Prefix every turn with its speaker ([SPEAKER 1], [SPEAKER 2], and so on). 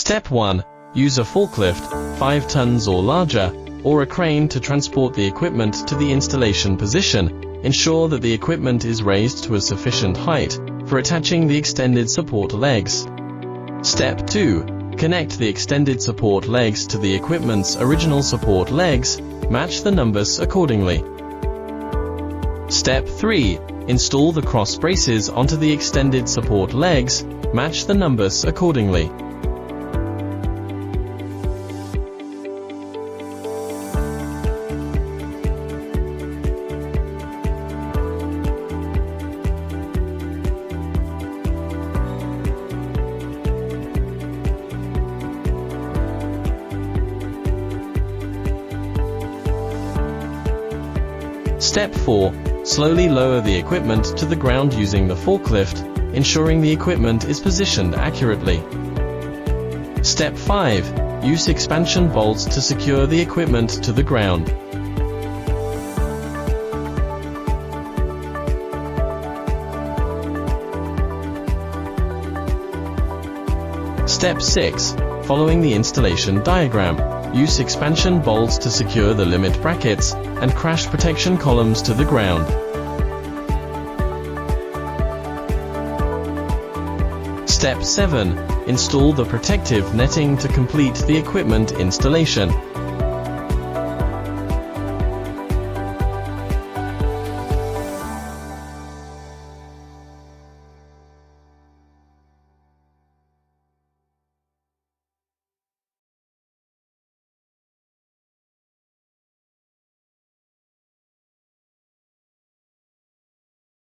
[SPEAKER 1] Step 1. Use a forklift, 5 tons or larger, or a crane to transport the equipment to the installation position. Ensure that the equipment is raised to a sufficient height for attaching the extended support legs. Step 2. Connect the extended support legs to the equipment's original support legs. Match the numbers accordingly. Step 3. Install the cross braces onto the extended support legs. Match the numbers accordingly. Step 4. Slowly lower the equipment to the ground using the forklift, ensuring the equipment is positioned accurately. Step 5. Use expansion bolts to secure the equipment to the ground. Step 6. Following the installation diagram, use expansion bolts to secure the limit brackets and crash protection columns to the ground. Step 7. Install the protective netting to complete the equipment installation.